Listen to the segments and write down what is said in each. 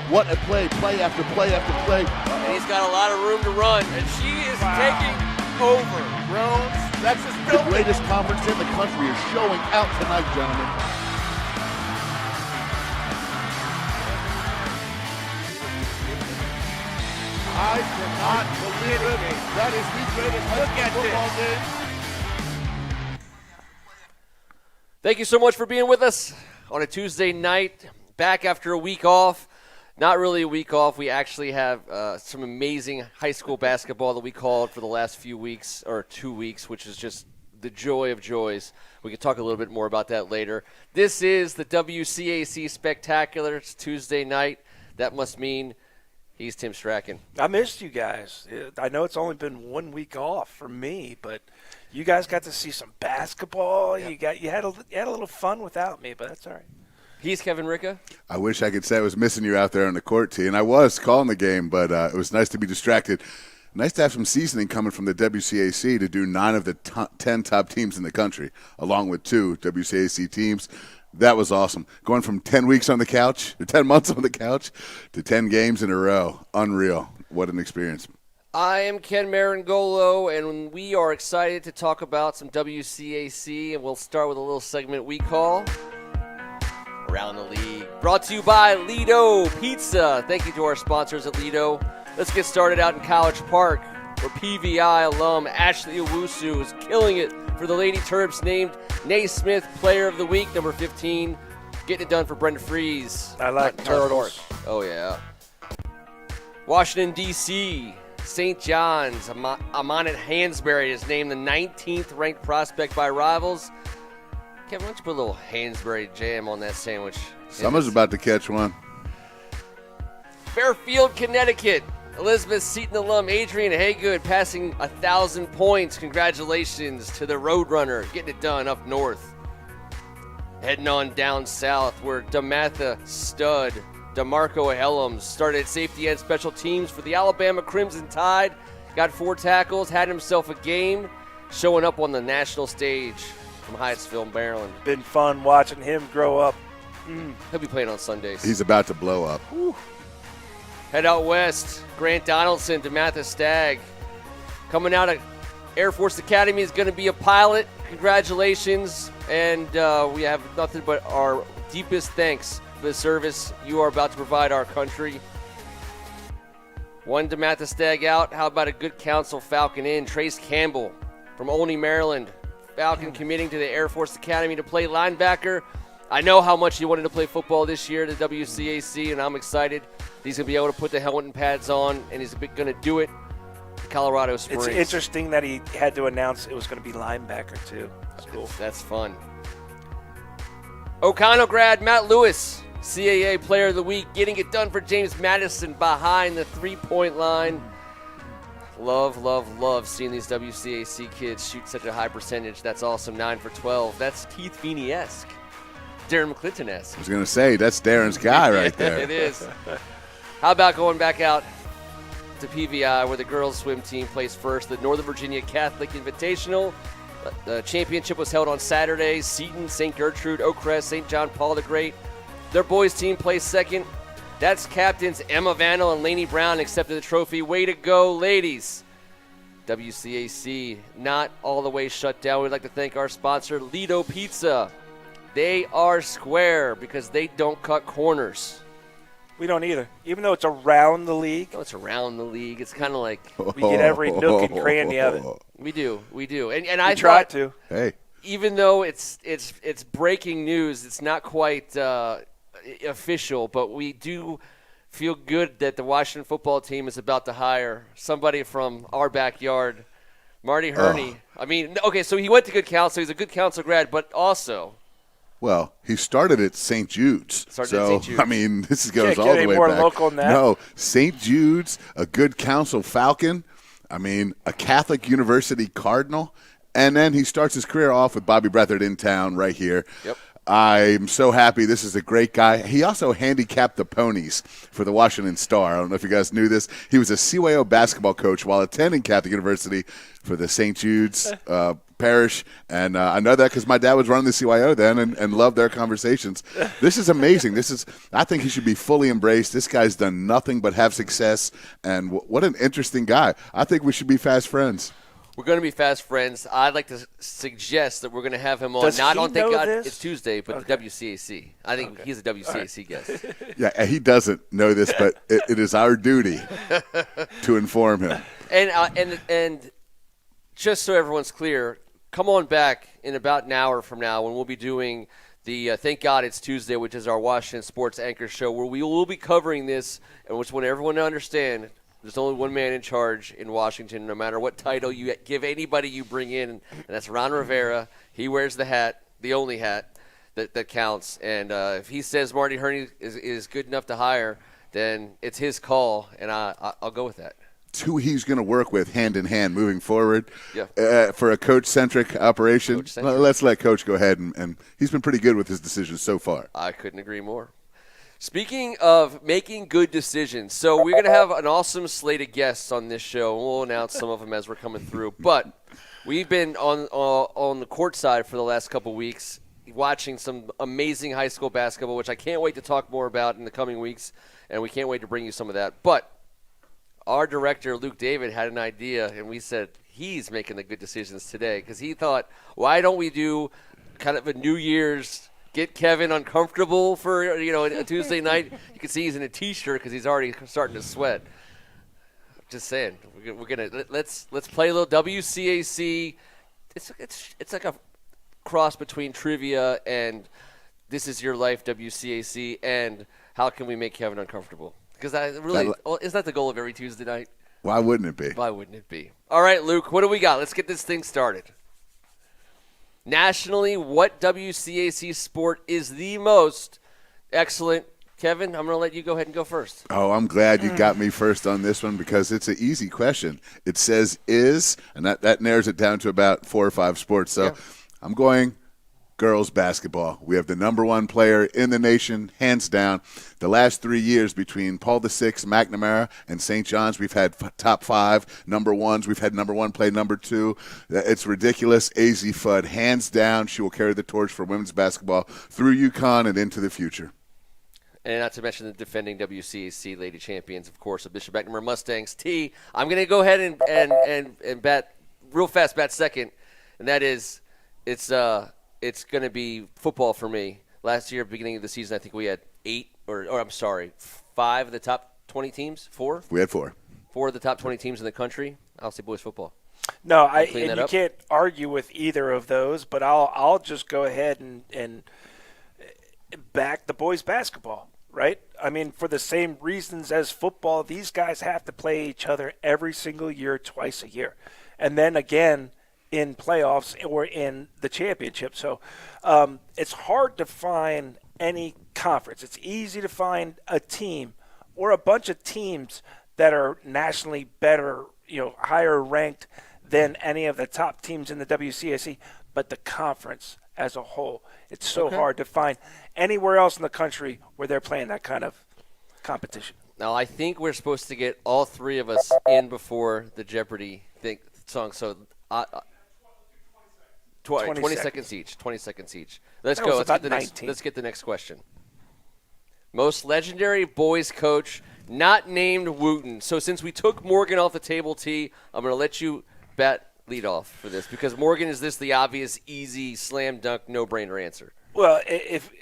What a play after play after play. And he's got a lot of room to run, and she is taking over. Jones, that's the greatest conference in the country is showing out tonight, gentlemen. I cannot believe it. That is the greatest high school football game. Thank you so much for being with us on a Tuesday night. Back after a week off. Not really a week off. We actually have some amazing high school basketball that we called for the last few weeks, or 2 weeks, which is just the joy of joys. We can talk a little bit more about that later. This is the WCAC Spectacular. It's Tuesday night. That must mean he's Tim Strachan. I missed you guys. I know it's only been 1 week off for me, but you guys got to see some basketball. Yep. You had a little fun without me, but that's all right. He's Kevin Ricca. I wish I could say I was missing you out there on the court, T, and I was calling the game, but it was nice to be distracted. Nice to have some seasoning coming from the WCAC to do 9 of the 10 top teams in the country, along with 2 WCAC teams. That was awesome. Going from 10 weeks on the couch, or 10 months on the couch, to 10 games in a row. Unreal. What an experience. I am Ken Marangolo, and we are excited to talk about some WCAC, and we'll start with a little segment we call Around the League. Brought to you by Lido Pizza. Thank you to our sponsors at Lido. Let's get started out in College Park, where PVI alum Ashley Owusu is killing it for the Lady Terps, named Naismith Player of the Week, number 15. Getting it done for Brenda Fries. I like turtles. Oh, yeah. Washington, D.C., St. John's, Amanat Hansberry is named the 19th ranked prospect by Rivals. Kevin, why don't you put a little Hansberry jam on that sandwich? Summer's about to catch one. Fairfield, Connecticut. Elizabeth Seton alum Adrian Haygood passing 1,000 points. Congratulations to the Roadrunner getting it done up north. Heading on down south where DeMatha stud DeMarco Hellums started at safety and special teams for the Alabama Crimson Tide. Got 4 tackles, had himself a game, showing up on the national stage from Hyattsville, Maryland. Been fun watching him grow up. He'll be playing on Sundays. He's about to blow up. Whew. Head out west, Grant Donaldson, DeMatha Stagg. Coming out of Air Force Academy is going to be a pilot. Congratulations. And we have nothing but our deepest thanks for the service you are about to provide our country. One DeMatha Stagg out. How about a good counsel Falcon in? Trace Campbell from Olney, Maryland. Falcon committing to the Air Force Academy to play linebacker. I know how much he wanted to play football this year at the WCAC, and I'm excited. He's going to be able to put the helmet and pads on, and he's going to do it in Colorado Springs. It's interesting that he had to announce it was going to be linebacker, too. That's cool. That's fun. O'Connell grad Matt Lewis, CAA Player of the Week, getting it done for James Madison behind the three-point line. Love, love, love seeing these WCAC kids shoot such a high percentage. That's awesome. 9 for 12. That's Keith Feeney-esque. Darren McClinton-esque. I was going to say, that's Darren's guy right there. It is. How about going back out to PVI where the girls swim team plays first, the Northern Virginia Catholic Invitational. The championship was held on Saturday. Seton, St. Gertrude, Oak Crest, St. John Paul the Great. Their boys team plays second. That's captains Emma Vandal and Lainey Brown accepted the trophy. Way to go, ladies. WCAC not all the way shut down. We'd like to thank our sponsor, Lido Pizza. They are square because they don't cut corners. We don't either. Even though it's around the league. No, it's around the league. It's kind of like we get every nook and cranny of it. We do. And I try thought, to. Hey. Even though it's breaking news, it's not quite official, but we do feel good that the Washington football team is about to hire somebody from our backyard, Marty Herney. Oh. I mean, okay, so he went to good counsel. He's a good counsel grad, but also. Well, he started at St. Jude's. I mean, this goes all the way more back. Local than that. No, St. Jude's, a good counsel Falcon. I mean, a Catholic University Cardinal. And then he starts his career off with Bobby Breathard in town right here. Yep. I'm so happy. This is a great guy. He also handicapped the ponies for the Washington Star. I don't know if you guys knew this. He was a CYO basketball coach while attending Catholic University for the St. Jude's parish, and I know that because my dad was running the CYO then and loved their conversations. This is amazing. I think he should be fully embraced. This guy's done nothing but have success, and what an interesting guy. I think we should be fast friends. We're going to be fast friends. I'd like to suggest that we're going to have him on. Does not he on Thank know God this? It's Tuesday, but the WCAC. I think he's a WCAC guest. Yeah, he doesn't know this, but it is our duty to inform him. And just so everyone's clear, come on back in about an hour from now when we'll be doing the Thank God It's Tuesday, which is our Washington Sports Anchor show, where we will be covering this, and which want everyone to understand there's only one man in charge in Washington, no matter what title you give anybody you bring in, and that's Ron Rivera. He wears the hat, the only hat that counts. And if he says Marty Herney is good enough to hire, then it's his call, and I'll go with that. It's who he's going to work with hand in hand moving forward. Yeah. For a coach-centric operation, Coach-centric. Let's let Coach go ahead, and he's been pretty good with his decisions so far. I couldn't agree more. Speaking of making good decisions, so we're going to have an awesome slate of guests on this show, and we'll announce some of them as we're coming through. But we've been on the court side for the last couple of weeks, watching some amazing high school basketball, which I can't wait to talk more about in the coming weeks, and we can't wait to bring you some of that. But our director, Luke David, had an idea, and we said he's making the good decisions today because he thought, why don't we do kind of a New Year's get Kevin uncomfortable for a Tuesday night? You can see he's in a T-shirt because he's already starting to sweat. Just saying, we're gonna let's play a little WCAC. It's like a cross between trivia and This Is Your Life WCAC and how can we make Kevin uncomfortable? Because isn't that the goal of every Tuesday night? Why wouldn't it be? Why wouldn't it be? All right, Luke, what do we got? Let's get this thing started. Nationally, what WCAC sport is the most excellent? Kevin, I'm going to let you go ahead and go first. Oh, I'm glad you got me first on this one because it's an easy question. It says is, and that narrows it down to about 4 or 5 sports. So I'm going girls basketball. We have the number 1 player in the nation, hands down. The last 3 years between Paul VI, McNamara, and St. John's, we've had top 5 number 1s. We've had number 1 play number 2. It's ridiculous. AZ Fudd, hands down, she will carry the torch for women's basketball through UConn and into the future. And not to mention the defending WCAC Lady Champions, of course, of Bishop McNamara Mustangs. T, I'm going to go ahead and bet real fast, bet second, and that is it's going to be football for me. Last year, beginning of the season, I think we had 5 of the top 20 teams. 4? We had 4. 4 of the top 20 teams in the country. I'll say boys football. No, you you can't argue with either of those, but I'll just go ahead and back the boys basketball, right? I mean, for the same reasons as football, these guys have to play each other every single year, twice a year. And then again in playoffs or in the championship. So it's hard to find any conference. It's easy to find a team or a bunch of teams that are nationally better, higher ranked than any of the top teams in the WCAC, but the conference as a whole, it's so hard to find anywhere else in the country where they're playing that kind of competition. Now, I think we're supposed to get all 3 of us in before the Jeopardy song. So 20 seconds each. 20 seconds each. Let's go. Let's get the next question. Most legendary boys coach not named Wootten. So since we took Morgan off the table, T, I'm going to let you bat lead off for this because Morgan, is this the obvious, easy, slam dunk, no-brainer answer? Well,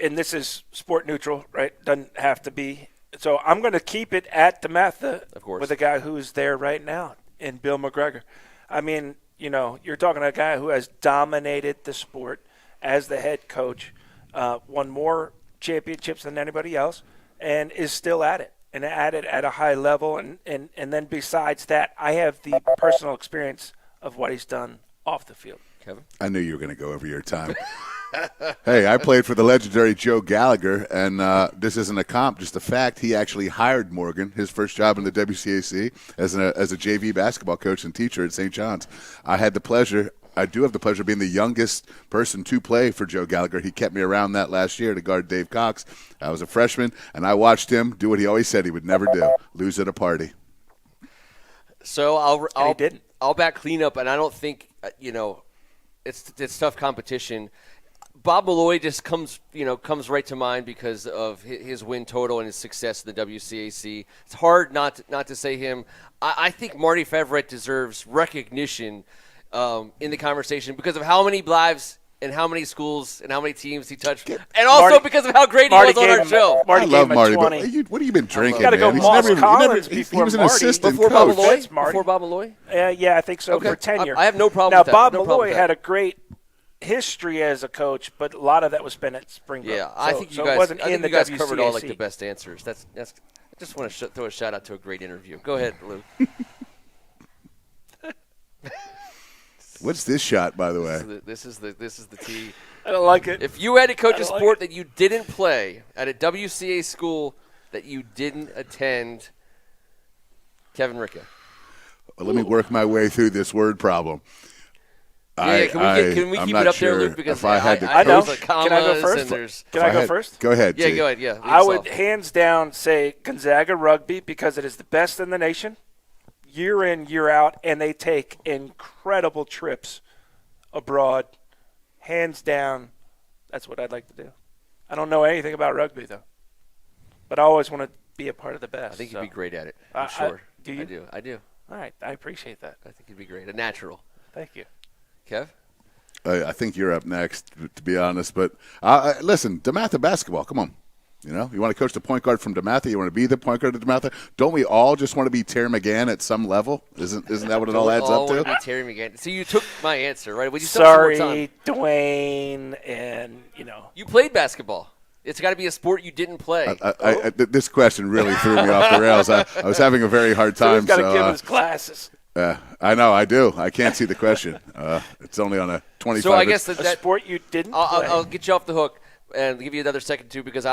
and this is sport neutral, right? Doesn't have to be. So I'm going to keep it at DeMatha, of course, with a guy who's there right now in Bill McGregor. I mean, you're talking to a guy who has dominated the sport as the head coach, won more championships than anybody else, and is still at it, and at it at a high level. And then besides that, I have the personal experience of what he's done off the field. Kevin? I knew you were going to go over your time. Hey, I played for the legendary Joe Gallagher, and this isn't a comp, just a fact. He actually hired Morgan, his first job in the WCAC, as a JV basketball coach and teacher at St. John's. I do have the pleasure of being the youngest person to play for Joe Gallagher. He kept me around that last year to guard Dave Cox. I was a freshman, and I watched him do what he always said he would never do, lose at a party. So I'll back cleanup, and I don't think, it's tough competition. Bob Malloy just comes right to mind because of his win total and his success in the WCAC. It's hard not to say him. I think Marty Favret deserves recognition in the conversation because of how many lives and how many schools and how many teams he touched, and also because of how great he was on our show. I love Marty, but what have you been drinking, Got to go man? Moss Collins He before was an Marty. assistant Before coach. Bob Malloy? Marty. Before Bob Malloy? Yeah, I think so, Okay. for tenure. I have no problem now, with that. Bob No problem Malloy with had that. a great history as a coach, but a lot of that was spent at Springbrook. Yeah, I think you it wasn't guys. I in think the you guys covered all WCAC. the best answers. That's. I just want to throw a shout out to a great interview. Go ahead, Lou. What's this shot, by the way? This is the tea. I don't like it. If you had to coach a I like sport it. that you didn't play at a WCA school that you didn't attend, Kevin Ricka. Well, let me work my way through this word problem. Yeah, can we I'm keep not it up sure there, Luke? Because if I had to I know. there's Can I go commas first? and there's- Can I go first? Go ahead. Yeah, T. go ahead. Yeah, lead I us would off. hands down say Gonzaga rugby because it is the best in the nation, year in, year out, and they take incredible trips abroad. Hands down, that's what I'd like to do. I don't know anything about rugby, though, but I always want to be a part of the best. I think so. you'd be great at it. I'm sure. do you? I do. All right, I appreciate that. I think you'd be great. A natural. Thank you. Kev? I think you're up next, to be honest. But listen, DeMatha basketball. Come on. You want to coach the point guard from DeMatha? You want to be the point guard at DeMatha? Don't we all just want to be Terry McGann at some level? Isn't that what it all adds up to? Be Terry McGann. So you took my answer, right? Would you still have some more Sorry, time? Dwayne, and You played basketball. It's got to be a sport you didn't play. This question really threw me off the rails. I was having a very hard so time. he's got to give his glasses. I know, I do. I can't see the question. It's only on a 25. So I guess A that sport you didn't play. I'll get you off the hook and give you another second too, because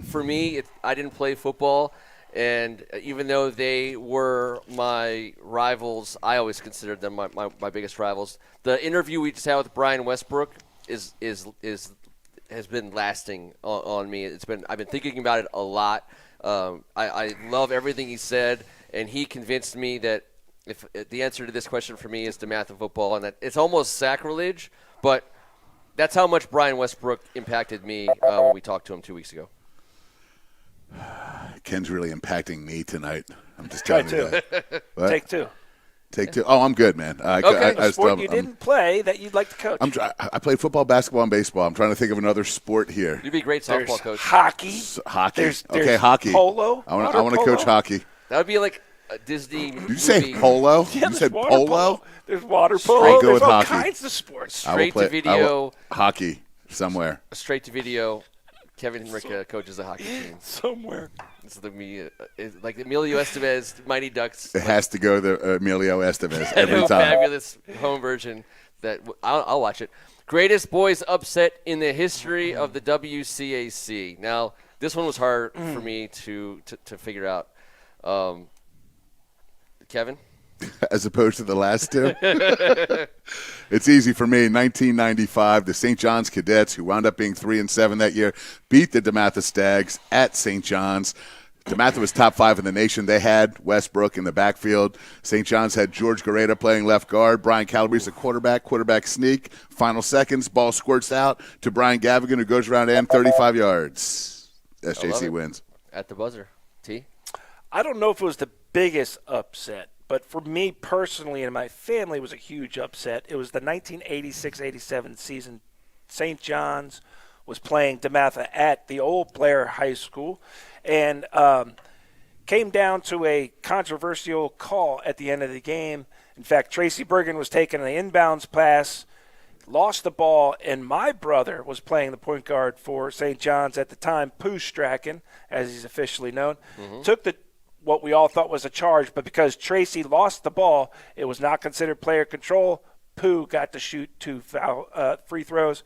for me, I didn't play football, and even though they were my rivals, I always considered them my biggest rivals. The interview we just had with Brian Westbrook has been lasting on me. I've been thinking about it a lot. I love everything he said, and he convinced me that if the answer to this question for me is DeMatha football, and that it's almost sacrilege, but that's how much Brian Westbrook impacted me when we talked to him 2 weeks ago. Ken's really impacting me tonight. I'm just Try telling you that. What? Take two. Take two. Oh, I'm good, man. Okay. A sport you didn't play that you'd like to coach. I played football, basketball, and baseball. I'm trying to think of another sport here. You'd be a great There's softball coach. hockey. Hockey. There's Okay, hockey. polo. I want to coach hockey. That would be like a Disney movie. Did you say polo? Yeah, You said there's water polo? There's water Straight polo. go There's with all hockey. kinds of sports. I will Straight to play- video. Hockey somewhere. Straight to video. Kevin Ricka coaches the hockey team. Somewhere. This is like Emilio Estevez, Mighty Ducks. It has to go to Emilio Estevez every time. Fabulous home version. I'll watch it. Greatest boys upset in the history of the WCAC. Now, this one was hard for me to figure out. Kevin? As opposed to the last two? It's easy for me. 1995, the St. John's Cadets, who wound up being 3-7 that year, beat the DeMatha Stags at St. John's. DeMatha was top 5 in the nation. They had Westbrook in the backfield. St. John's had George Gareta playing left guard. Brian Calabrese, the quarterback sneak. Final seconds, ball squirts out to Brian Gavigan, who goes around and 35 yards. SJC wins. At the buzzer. T? I don't know if it was the biggest upset, but for me personally and my family, it was a huge upset. It was the 1986-87 season. St. John's was playing DeMatha at the old Blair High School, and came down to a controversial call at the end of the game. In fact, Tracy Bergen was taking an inbounds pass, lost the ball, and my brother was playing the point guard for St. John's at the time, Pooh Strachan, as he's officially known, took what we all thought was a charge, but because Tracy lost the ball, it was not considered player control. Pooh got to shoot 2 free throws,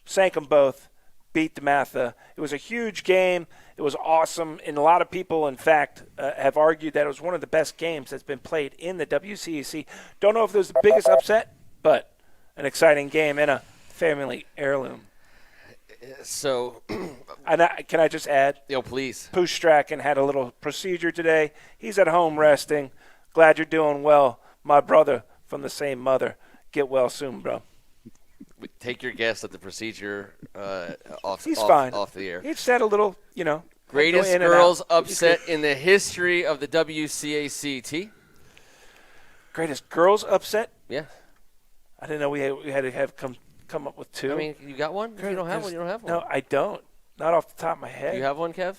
sank them both, beat DeMatha. It was a huge game. It was awesome, and a lot of people, in fact, have argued that it was one of the best games that's been played in the WCAC. Don't know if it was the biggest upset, but an exciting game and a family heirloom. So, And can I just add? please. Pooh Strachan had a little procedure today. He's at home resting. Glad you're doing well, my brother from the same mother. get well soon, bro. Take your guess at the procedure off the air. He just had a little, Greatest girls upset in the history of the WCAC. T? Greatest girls upset? Yeah. I didn't know we had to have come up with two. I mean, you got one? If you don't have one, you don't have one. No, I don't. Not off the top of my head. You have one, Kev?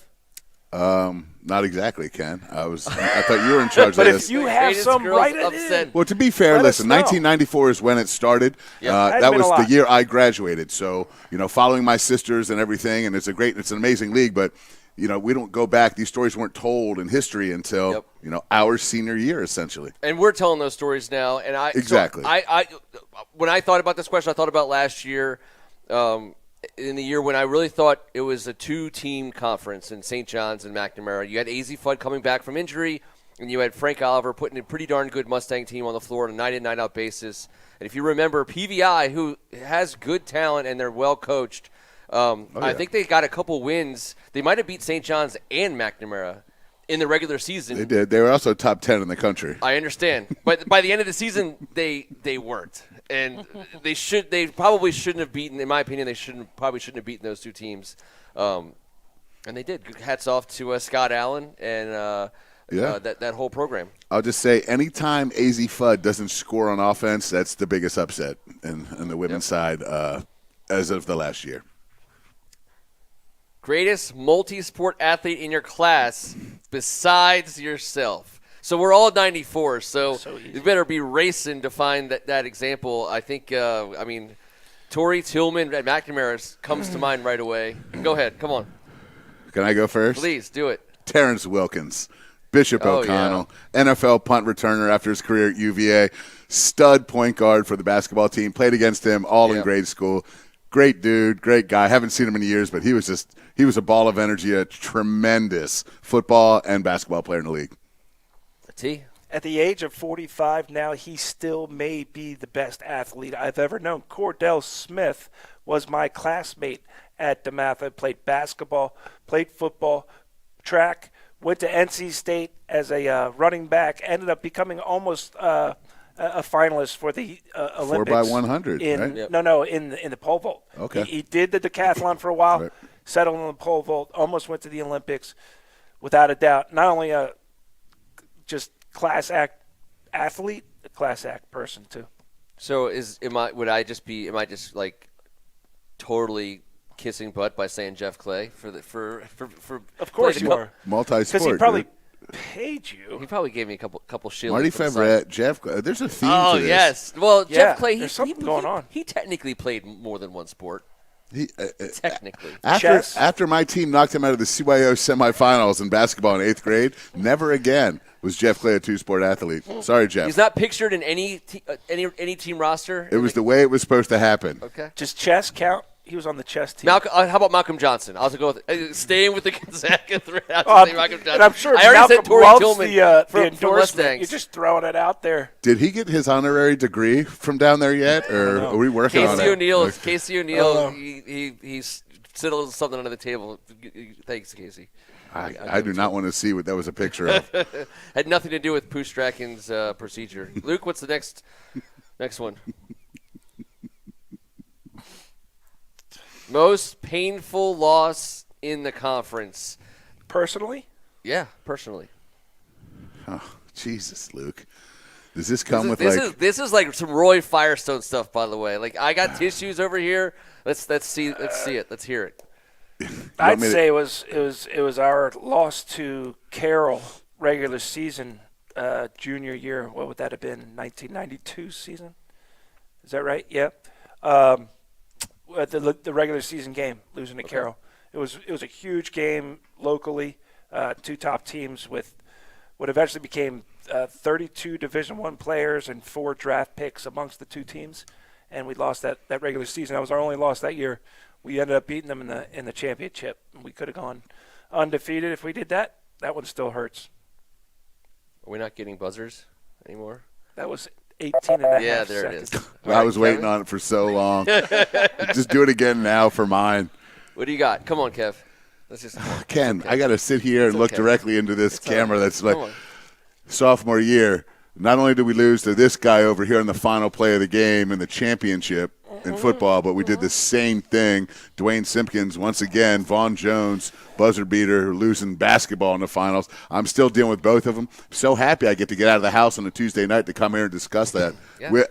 Not exactly, Ken. I thought you were in charge of but this. If you have some, write it in. Well, to be fair, listen, 1994 is when it started. Yep. That was the year I graduated. So, following my sisters and everything, and it's an amazing league, but we don't go back. These stories weren't told in history until our senior year, essentially. And we're telling those stories now. And exactly. So when I thought about this question, I thought about last year. In the year when I really thought it was a two-team conference in St. John's and McNamara. You had AZ Fudd coming back from injury, and you had Frank Oliver putting a pretty darn good Mustang team on the floor on a night-in, night-out basis. And if you remember, PVI, who has good talent and they're well-coached, I think they got a couple wins. They might have beat St. John's and McNamara in the regular season. They did. They were also top 10 in the country. I understand. But by the end of the season, they weren't. And they probably shouldn't have beaten, in my opinion, probably shouldn't have beaten those two teams. And they did. Hats off to Scott Allen and that whole program. I'll just say, anytime AZ Fudd doesn't score on offense, that's the biggest upset in the women's side as of the last year. Greatest multi-sport athlete in your class besides yourself. So we're all 94, so you better be racing to find that example. I think, Tori Tillman at McNamara comes to mind right away. Go ahead. Come on. Can I go first? Please, do it. Terrence Wilkins, Bishop O'Connell, NFL punt returner after his career at UVA, stud point guard for the basketball team, played against him all in grade school. Great dude, great guy. Haven't seen him in years, but he was a ball of energy, a tremendous football and basketball player in the league. T? At the age of 45 now, he still may be the best athlete I've ever known. Cordell Smith was my classmate at DeMatha. I played basketball, played football, track, went to NC State as a running back, ended up becoming almost a finalist for the Olympics. 4x100, right? No, in the pole vault. Okay. He did the decathlon for a while, right. Settled on the pole vault, almost went to the Olympics, without a doubt. Not only a just class act athlete, a class act person too. So am I just like totally kissing butt by saying Jeff Clay for Of course you are. Multi-sport. Because he probably paid you. He probably gave me a couple shillings. Marty Favret, Jeff Clay. There's a theme to this. Yes. Well, Jeff Clay, there's something going on. He technically played more than one sport. Technically. After my team knocked him out of the CYO semifinals in basketball in 8th grade, never again was Jeff Clay a two-sport athlete. Sorry, Jeff. He's not pictured in any team roster. It was the way it was supposed to happen. Okay. Does chess count? He was on the chess team. How about Malcolm Johnson? I'll go with staying with the Gonzaga thread. Malcolm Johnson. And I'm sure I already said Tori loves Tillman the endorsement. You're just throwing it out there. Did he get his honorary degree from down there yet, or are we working on it? Casey O'Neill, he's settled something under the table. Thanks, Casey. I do not want to see what that was a picture of. Had nothing to do with Pustrakin's procedure. Luke, what's the next one? Most painful loss in the conference. Personally? Yeah, personally. Oh, Jesus, Luke. Does this come This is like some Roy Firestone stuff, by the way. Like, I got tissues over here. Let's see it. Let's hear it. I'd say it was our loss to Carroll regular season junior year. What would that have been? 1992 season? Is that right? Yeah. The regular season game, losing to Carroll. It was a huge game locally. Two top teams with what eventually became 32 Division I players and 4 draft picks amongst the two teams, and we lost that regular season. That was our only loss that year. We ended up beating them in the championship. We could have gone undefeated if we did that. That one still hurts. Are we not getting buzzers anymore? That was 18 and a half Yeah, there seconds. it is. I was waiting on it for so long. Just do it again now for mine. What do you got? Come on, Kev. Let's just Ken, I got to sit here and look directly into this camera that's like sophomore year. not only did we lose to this guy over here in the final play of the game in the championship in football, but we did the same thing. Dwayne Simpkins, once again, Vaughn Jones, buzzer beater, losing basketball in the finals. I'm still dealing with both of them. So happy I get to get out of the house on a Tuesday night to come here and discuss that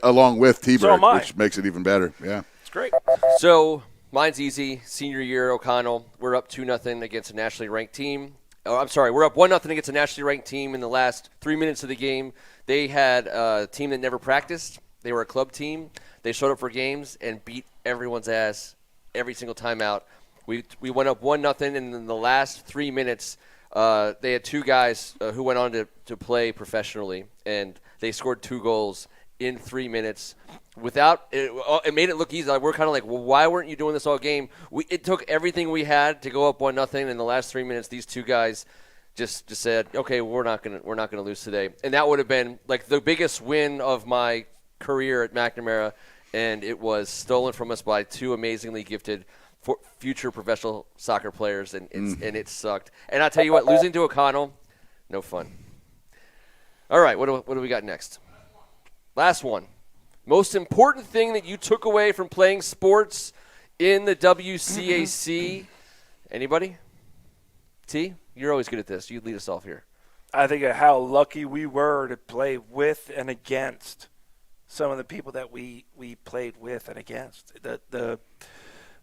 along with T-Bird, which makes it even better. Yeah, it's great. So mine's easy. Senior year, O'Connell. We're up 2-0 against a nationally ranked team. Oh, I'm sorry. We're up 1-0 against a nationally ranked team in the last 3 minutes of the game. They had a team that never practiced. They were a club team. They showed up for games and beat everyone's ass every single time out. We went up 1-0, and in the last 3 minutes, they had two guys who went on to play professionally, and they scored 2 goals in 3 minutes. It made it look easy. We're kind of like, well, why weren't you doing this all game? It took everything we had to go up 1-0. In the last 3 minutes, these two guys just said, okay, we're not gonna lose today, and that would have been like the biggest win of my career at McNamara, and it was stolen from us by 2 amazingly gifted future professional soccer players, and it sucked. And I'll tell you what, losing to O'Connell, no fun. All right, what do we got next? Last one. Most important thing that you took away from playing sports in the WCAC. Anybody? T? You're always good at this. You lead us off here. I think of how lucky we were to play with and against some of the people that we played with and against.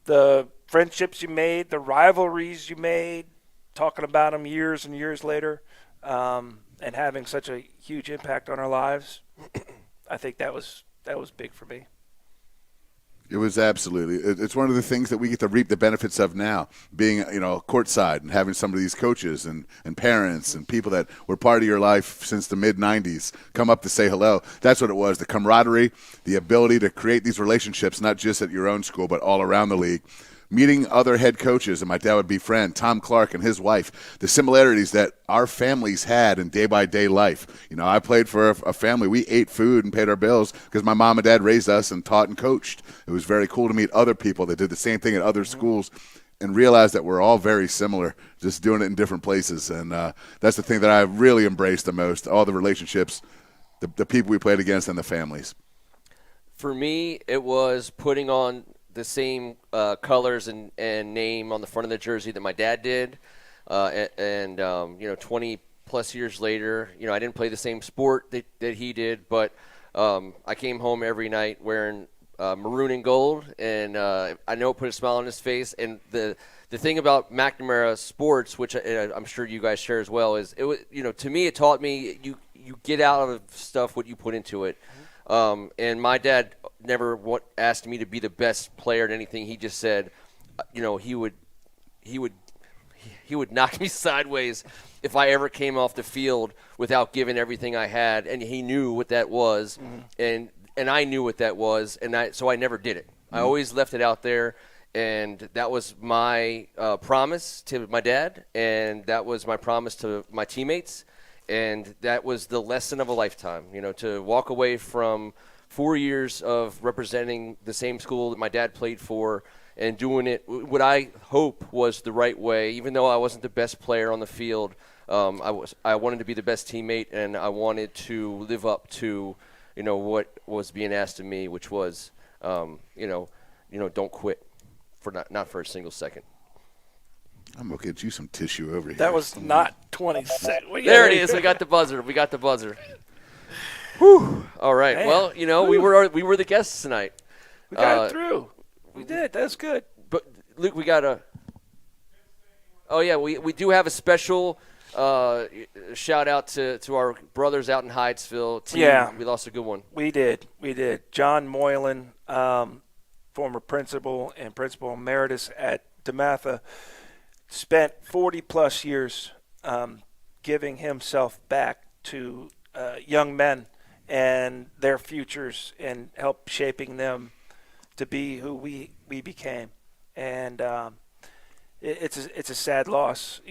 The friendships you made, the rivalries you made, talking about them years and years later, and having such a huge impact on our lives. I think that was big for me. It was absolutely. It's one of the things that we get to reap the benefits of now, being courtside and having some of these coaches and parents and people that were part of your life since the mid-'90s come up to say hello. That's what it was, the camaraderie, the ability to create these relationships, not just at your own school but all around the league. Meeting other head coaches, and my dad would befriend Tom Clark and his wife, the similarities that our families had in day-by-day life. I played for a family. We ate food and paid our bills because my mom and dad raised us and taught and coached. It was very cool to meet other people that did the same thing at other schools and realize that we're all very similar, just doing it in different places. And that's the thing that I really embraced the most, all the relationships, the people we played against, and the families. For me, it was putting on the same colors and name on the front of the jersey that my dad did, and 20 plus years later, I didn't play the same sport that he did, but I came home every night wearing maroon and gold, and I know it put a smile on his face. And the thing about McNamara sports, which I'm sure you guys share as well, is to me it taught me you get out of stuff what you put into it. And my dad never asked me to be the best player at anything. He just said, he would knock me sideways if I ever came off the field without giving everything I had. And he knew what that was, and I knew what that was, and so I never did it. I always left it out there, and that was my promise to my dad, and that was my promise to my teammates. And that was the lesson of a lifetime, to walk away from 4 years of representing the same school that my dad played for and doing it what I hope was the right way. Even though I wasn't the best player on the field, I wanted to be the best teammate, and I wanted to live up to, what was being asked of me, which was, don't quit for not for a single second. I'm going to get you some tissue over here. That was not 20 seconds. There it is. We got the buzzer. Whew. All right. Man. Well, we were the guests tonight. We got it through. We did. That's good. But, Luke, we got a – oh, yeah, we do have a special shout-out to our brothers out in Hydesville. Team. Yeah. We lost a good one. We did. John Moylan, former principal and principal emeritus at DeMatha, spent 40-plus years giving himself back to young men and their futures and help shaping them to be who we became. And it's a sad loss,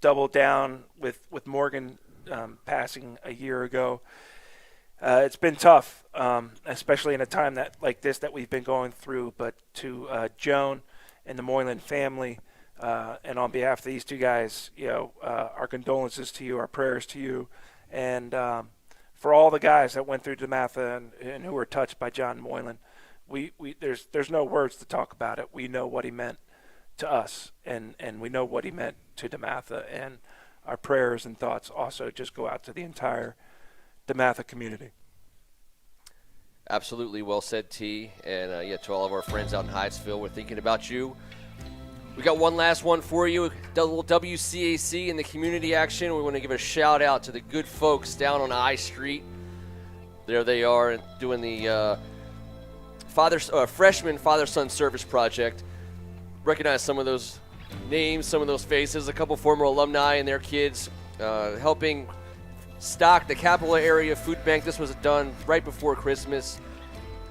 double down with Morgan passing a year ago. It's been tough, especially in a time like this that we've been going through. But to Joan and the Moylan family, and on behalf of these two guys, our condolences to you, our prayers to you, and for all the guys that went through DeMatha and who were touched by John Moylan. There's no words to talk about it. We know what he meant to us, and we know what he meant to DeMatha, and our prayers and thoughts also just go out to the entire DeMatha community. Absolutely, well said, T. And to all of our friends out in Hyattsville, we're thinking about you. We got one last one for you, WCAC in the community action. We want to give a shout out to the good folks down on I Street. There they are doing the freshman father-son service project. Recognize some of those names, some of those faces, a couple former alumni and their kids helping stock the Capital Area Food Bank. This was done right before Christmas.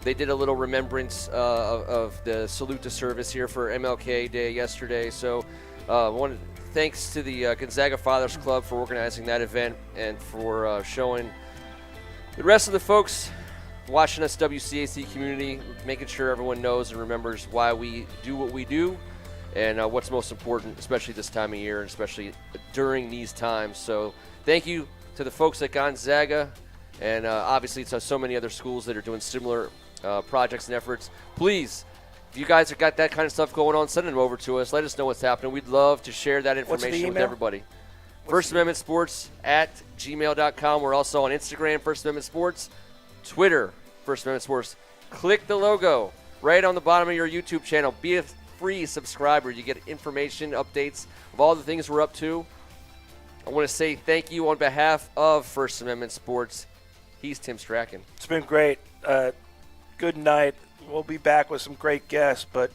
They did a little remembrance of the salute to service here for MLK Day yesterday. So thanks to the Gonzaga Fathers Club for organizing that event and for showing the rest of the folks watching us, WCAC community, making sure everyone knows and remembers why we do what we do and what's most important, especially this time of year and especially during these times. So thank you to the folks at Gonzaga and obviously to so many other schools that are doing similar projects and efforts. Please, if you guys have got that kind of stuff going on, send them over to us. Let us know what's happening. We'd love to share that information with everybody. First Amendment Sports at gmail.com. We're also on Instagram, First Amendment Sports, Twitter, First Amendment Sports. Click the logo right on the bottom of your YouTube channel. Be a free subscriber. You get information, updates of all the things we're up to. I want to say thank you on behalf of First Amendment Sports. He's Tim Strachan. It's been great. Good night. We'll be back with some great guests, but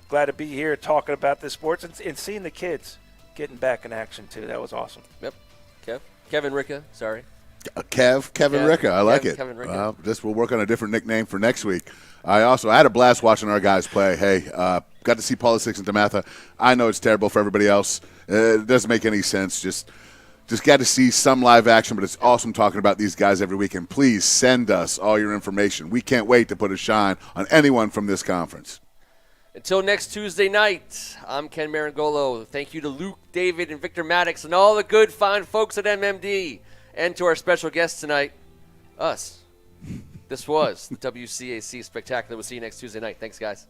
glad to be here talking about this sports and seeing the kids getting back in action, too. That was awesome. Yep. Kevin Ricka, sorry. Kevin Ricka. I like it. Kevin Ricka. We'll work on a different nickname for next week. I had a blast watching our guys play. Hey, got to see Politics in DeMatha. I know it's terrible for everybody else. It doesn't make any sense. Just got to see some live action, but it's awesome talking about these guys every week. And please send us all your information. We can't wait to put a shine on anyone from this conference. Until next Tuesday night, I'm Ken Marangolo. Thank you to Luke, David, and Victor Maddox and all the good, fine folks at MMD. And to our special guest tonight, us. This was the WCAC Spectacular. We'll see you next Tuesday night. Thanks, guys.